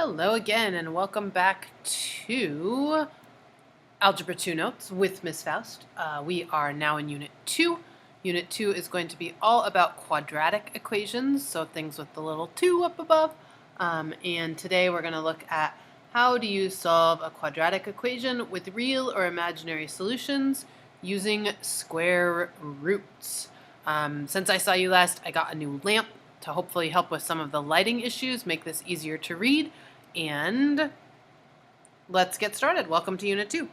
Hello again, and welcome back to Algebra 2 Notes with Miss Faust. We are now in Unit 2. Unit 2 is going to be all about quadratic equations, so things with the little 2 up above. And today we're going to look at how do you solve a quadratic equation with real or imaginary solutions using square roots. Since I saw you last, I got a new lamp to hopefully help with some of the lighting issues, make this easier to read, and let's get started. Welcome to Unit 2.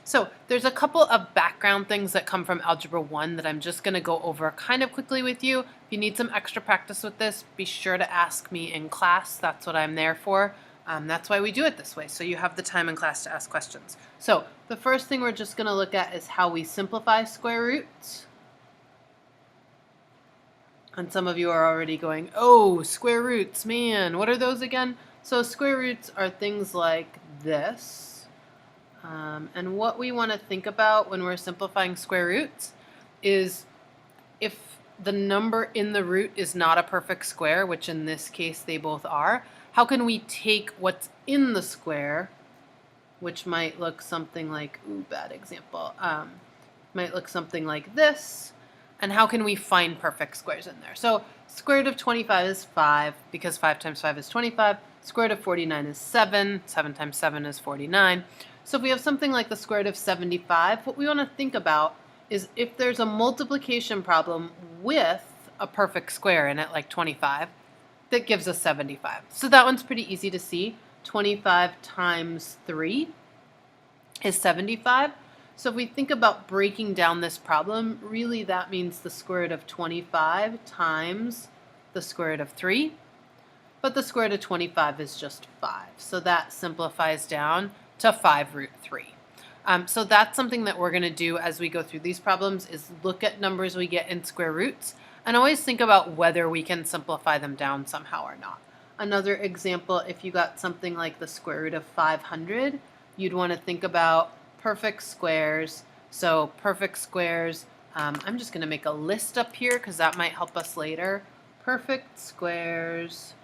So there's a couple of background things that come from Algebra 1 that I'm just going to go over kind of quickly with you. If you need some extra practice with this, be sure to ask me in class. That's what I'm there for. That's why we do it this way, so you have the time in class to ask questions. So the first thing we're just going to look at is how we simplify square roots. And some of you are already going, oh, square roots, man, what are those again? So square roots are things like this. And what we want to think about when we're simplifying square roots is if the number in the root is not a perfect square, which in this case they both are, how can we take what's in the square, which might look something like, ooh, bad example, might look something like this, and how can we find perfect squares in there? So square root of 25 is 5, because 5 times 5 is 25. Square root of 49 is 7. 7 times 7 is 49. So if we have something like the square root of 75, what we want to think about is if there's a multiplication problem with a perfect square in it, like 25, that gives us 75. So that one's pretty easy to see. 25 times 3 is 75. So if we think about breaking down this problem, really that means the square root of 25 times the square root of 3. But the square root of 25 is just 5. So that simplifies down to 5 root 3. So that's something that we're going to do as we go through these problems is look at numbers we get in square roots and always think about whether we can simplify them down somehow or not. Another example, if you got something like the square root of 500, you'd want to think about perfect squares. So perfect squares, I'm just going to make a list up here because that might help us later. Perfect squares.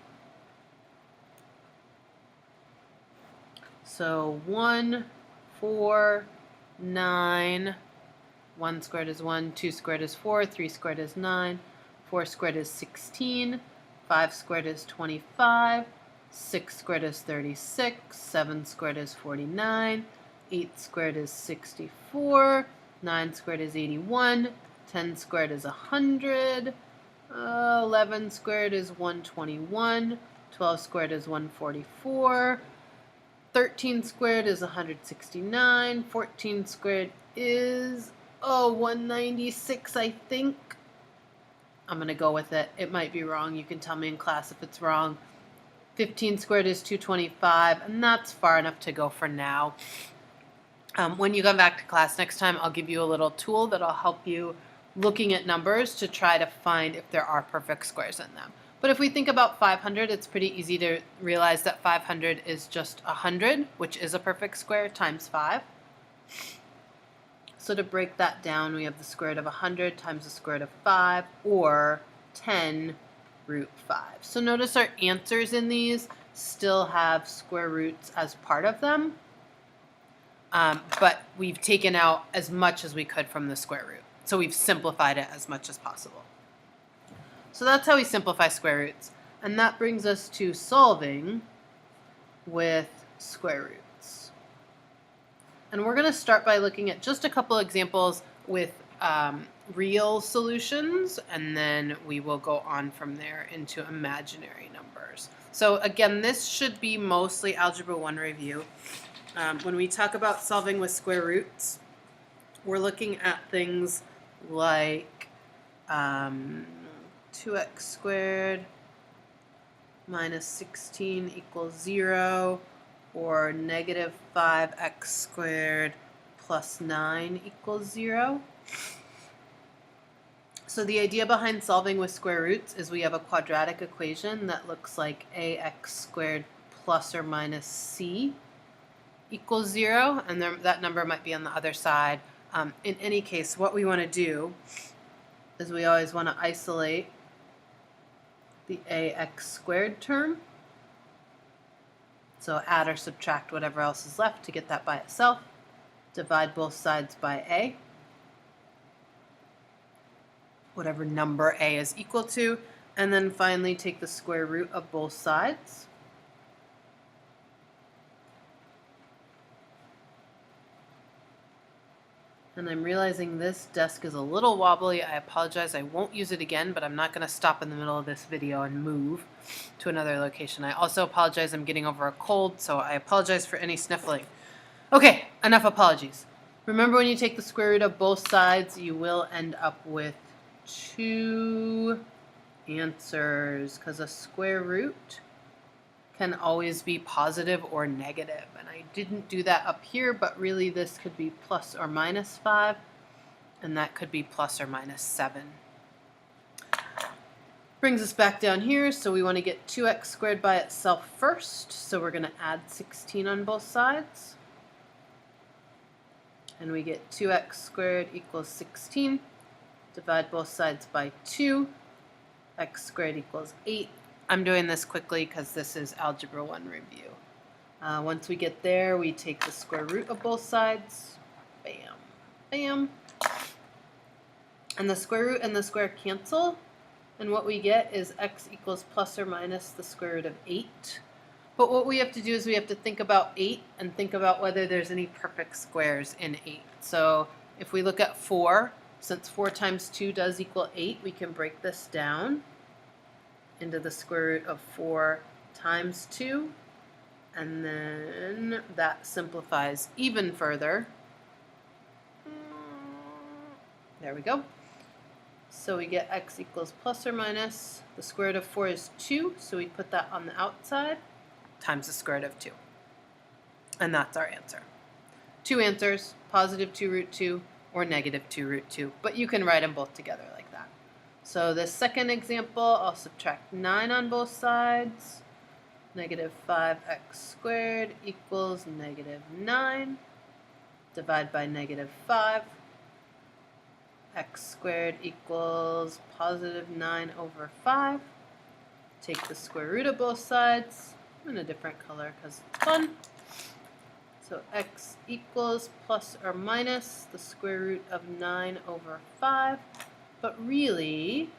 So 1, 4, 9, 1 squared is 1, 2 squared is 4, 3 squared is 9, 4 squared is 16, 5 squared is 25, 6 squared is 36, 7 squared is 49, 8 squared is 64, 9 squared is 81, 10 squared is 100, 11 squared is 121, 12 squared is 144, 13 squared is 169, 14 squared is, 196, I think. I'm going to go with it. It might be wrong. You can tell me in class if it's wrong. 15 squared is 225, and that's far enough to go for now. When you come back to class next time, I'll give you a little tool that'll help you looking at numbers to try to find if there are perfect squares in them. But if we think about 500, it's pretty easy to realize that 500 is just 100, which is a perfect square, times 5. So to break that down, we have the square root of 100 times the square root of 5, or 10 root 5. So notice our answers in these still have square roots as part of them, but we've taken out as much as we could from the square root. So we've simplified it as much as possible. So that's how we simplify square roots. And that brings us to solving with square roots. And we're going to start by looking at just a couple examples with real solutions, and then we will go on from there into imaginary numbers. So again, this should be mostly Algebra 1 review. When we talk about solving with square roots, we're looking at things like 2x squared minus 16 equals 0, or negative 5x squared plus 9 equals 0. So the idea behind solving with square roots is we have a quadratic equation that looks like ax squared plus or minus c equals 0, and that number might be on the other side. In any case, what we want to do is we always want to isolate the ax squared term So add or subtract whatever else is left to get that by itself. Divide both sides by a, whatever number a is equal to, and then finally take the square root of both sides. And I'm realizing this desk is a little wobbly. I apologize. I won't use it again, but I'm not going to stop in the middle of this video and move to another location. I also apologize. I'm getting over a cold, so I apologize for any sniffling. Okay, enough apologies. Remember, when you take the square root of both sides, you will end up with 2 answers, because a square root can always be positive or negative. And I didn't do that up here, but really this could be plus or minus 5, and that could be plus or minus 7. Brings us back down here, so we want to get 2x squared by itself first, so we're going to add 16 on both sides. And we get 2x squared equals 16. Divide both sides by 2. X squared equals 8. I'm doing this quickly because this is Algebra 1 review. Once we get there, we take the square root of both sides. Bam, bam. And the square root and the square cancel. And what we get is x equals plus or minus the square root of 8. But what we have to do is we have to think about 8 and think about whether there's any perfect squares in 8. So if we look at 4, since 4 times 2 does equal 8, we can break this down into the square root of 4 times 2. And then that simplifies even further. There we go. So we get x equals plus or minus, the square root of 4 is 2, so we put that on the outside, times the square root of 2. And that's our answer. 2 answers, positive 2 root 2 or negative 2 root 2, but you can write them both together like that. So the second example, I'll subtract 9 on both sides. Negative 5x squared equals negative 9. Divide by negative 5. X squared equals positive 9 over 5. Take the square root of both sides in a different color because it's fun. So x equals plus or minus the square root of 9 over 5. But really,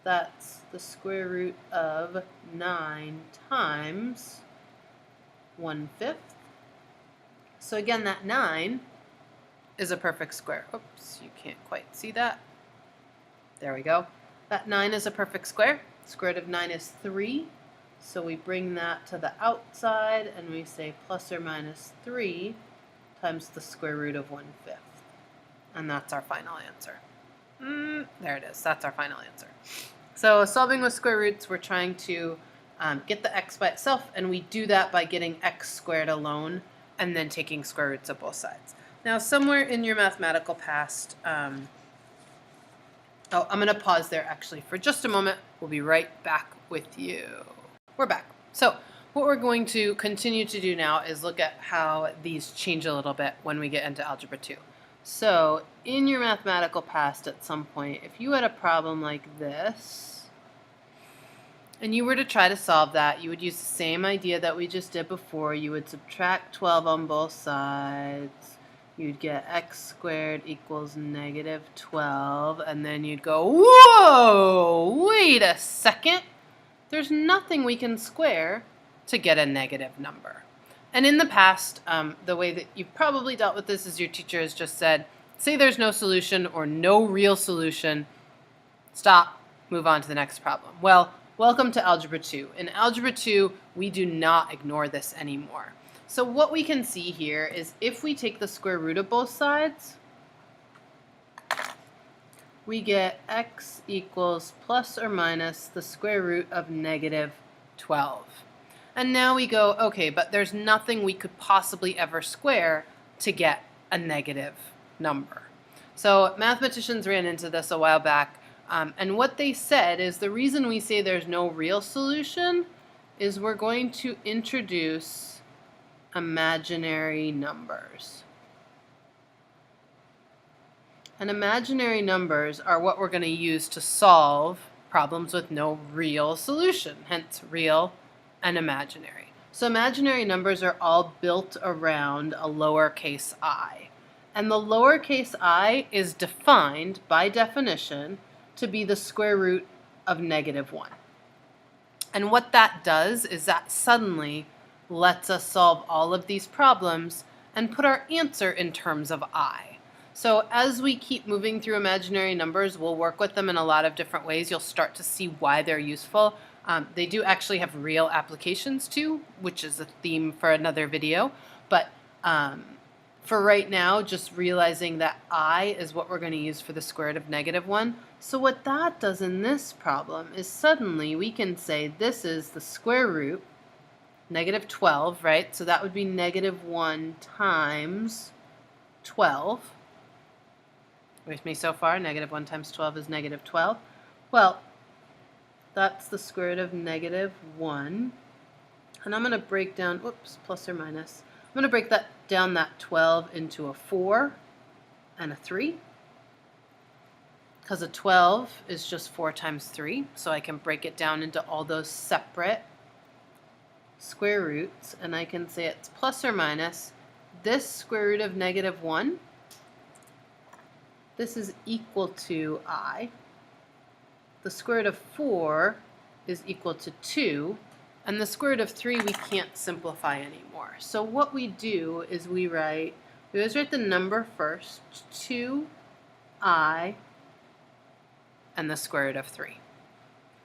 that's the square root of 9 times 1/5. So again, that 9 is a perfect square. Oops, you can't quite see that. There we go. That 9 is a perfect square. Square root of 9 is 3. So we bring that to the outside and we say plus or minus 3 times the square root of 1/5. And that's our final answer. There it is. That's our final answer. So solving with square roots, we're trying to get the x by itself, and we do that by getting x squared alone and then taking square roots of both sides. Now, somewhere in your mathematical past, I'm going to pause there actually for just a moment. We'll be right back with you. We're back. So what we're going to continue to do now is look at how these change a little bit when we get into Algebra 2. So in your mathematical past at some point, if you had a problem like this, and you were to try to solve that, you would use the same idea that we just did before. You would subtract 12 on both sides. You'd get x squared equals negative 12, and then you'd go, whoa, wait a second. There's nothing we can square to get a negative number. And in the past, the way that you've probably dealt with this is your teacher has just said, say there's no solution or no real solution, stop, move on to the next problem. Well, welcome to Algebra 2. In Algebra 2, we do not ignore this anymore. So what we can see here is if we take the square root of both sides, we get x equals plus or minus the square root of negative 12. And now we go, okay, but there's nothing we could possibly ever square to get a negative number. So mathematicians ran into this a while back, and what they said is the reason we say there's no real solution is we're going to introduce imaginary numbers. And imaginary numbers are what we're going to use to solve problems with no real solution, hence real and imaginary. So imaginary numbers are all built around a lowercase I. And the lowercase I is defined, by definition, to be the square root of -1. And what that does is that suddenly lets us solve all of these problems and put our answer in terms of I. So as we keep moving through imaginary numbers, we'll work with them in a lot of different ways. You'll start to see why they're useful. They do actually have real applications too, which is a theme for another video. But for right now, just realizing that I is what we're going to use for the square root of -1. So what that does in this problem is suddenly we can say this is the square root, -12, right? So that would be -1 times 12. With me so far? -1 times 12 is -12. Well, that's the square root of -1. And I'm going to break down, whoops, plus or minus. I'm going to break down that 12 into a 4 and a 3. Because a 12 is just 4 times 3. So I can break it down into all those separate square roots. And I can say it's plus or minus this square root of -1. This is equal to I. The square root of 4 is equal to 2. And the square root of 3 we can't simplify anymore. So what we do is we always write the number first, 2I, and the square root of 3.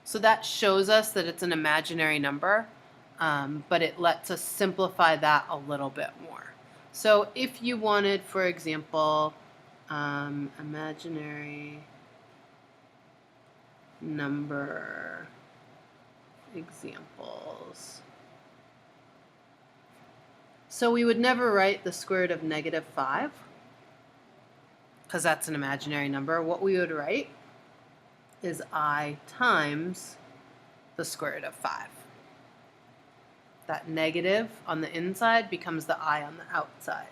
So that shows us that it's an imaginary number, but it lets us simplify that a little bit more. So if you wanted, for example, imaginary number examples. So we would never write the square root of -5 because that's an imaginary number. What we would write is I times the square root of 5. That negative on the inside becomes the I on the outside.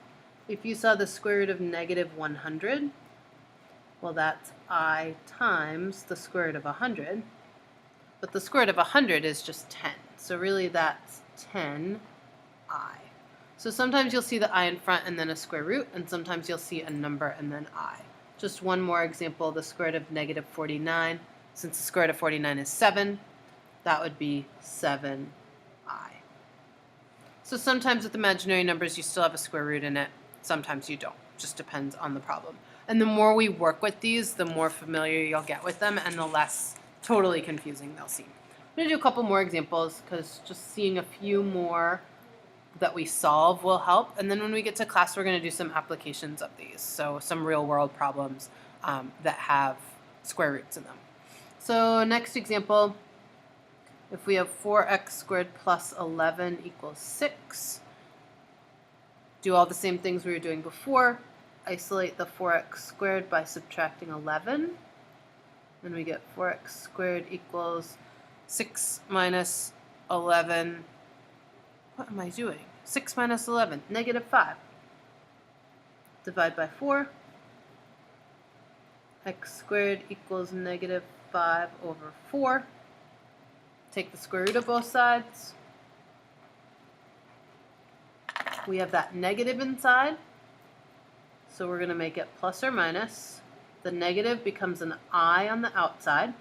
If you saw the square root of -100, well, that's I times the square root of 100. But the square root of 100 is just 10. So really that's 10I. So sometimes you'll see the I in front and then a square root, and sometimes you'll see a number and then I. Just one more example, the square root of -49. Since the square root of 49 is 7, that would be 7I. So sometimes with imaginary numbers you still have a square root in it. Sometimes you don't. Just depends on the problem. And the more we work with these, the more familiar you'll get with them and the less totally confusing they'll seem. I'm going to do a couple more examples because just seeing a few more that we solve will help. And then when we get to class, we're going to do some applications of these. So some real world problems that have square roots in them. So next example, if we have 4x squared plus 11 equals 6, do all the same things we were doing before. Isolate the 4x squared by subtracting 11. Then we get 4x squared equals 6 minus 11. What am I doing? 6 minus 11, -5. Divide by 4. X squared equals -5 over 4. Take the square root of both sides. We have that negative inside, so we're going to make it plus or minus. The negative becomes an I on the outside,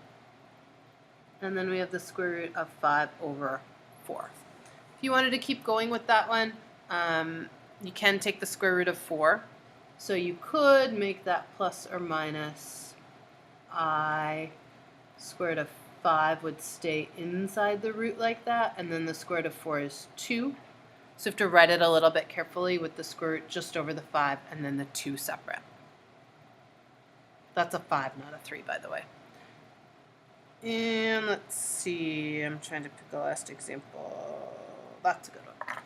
and then we have the square root of 5 over 4. If you wanted to keep going with that one, you can take the square root of 4. So you could make that plus or minus I square root of 5 would stay inside the root like that, and then the square root of 4 is 2. So you have to write it a little bit carefully with the square root just over the 5 and then the 2 separate. That's a 5, not a 3, by the way. And let's see, I'm trying to pick the last example. That's a good one.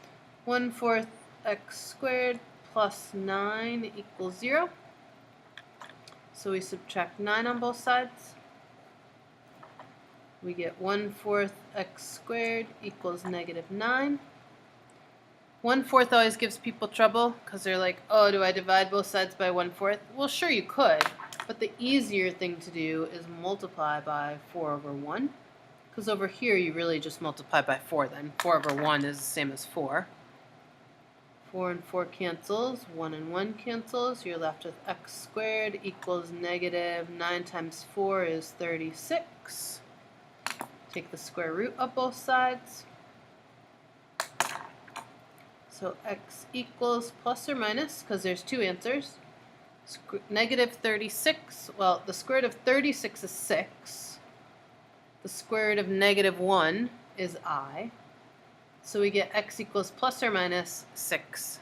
1/4 x squared plus 9 equals 0. So we subtract 9 on both sides. We get 1/4 x squared equals -9. 1/4 always gives people trouble because they're like, oh, do I divide both sides by 1/4? Well, sure you could, but the easier thing to do is multiply by 4 over 1 Because over here you really just multiply by 4 then. 4 over 1 is the same as 4. 4 and 4 cancels, 1 and 1 cancels, you're left with x squared equals negative 9 times 4 is 36. Take the square root of both sides. So x equals plus or minus, because there's two answers, negative 36, well, the square root of 36 is 6. The square root of negative 1 is I. So we get x equals plus or minus 6i.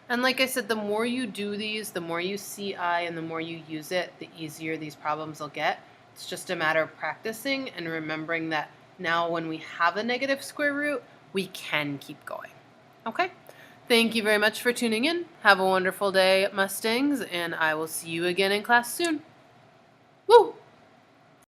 And like I said, the more you do these, the more you see I and the more you use it, the easier these problems will get. It's just a matter of practicing and remembering that now when we have a negative square root, we can keep going. Okay? Thank you very much for tuning in. Have a wonderful day, Mustangs, and I will see you again in class soon. Woo!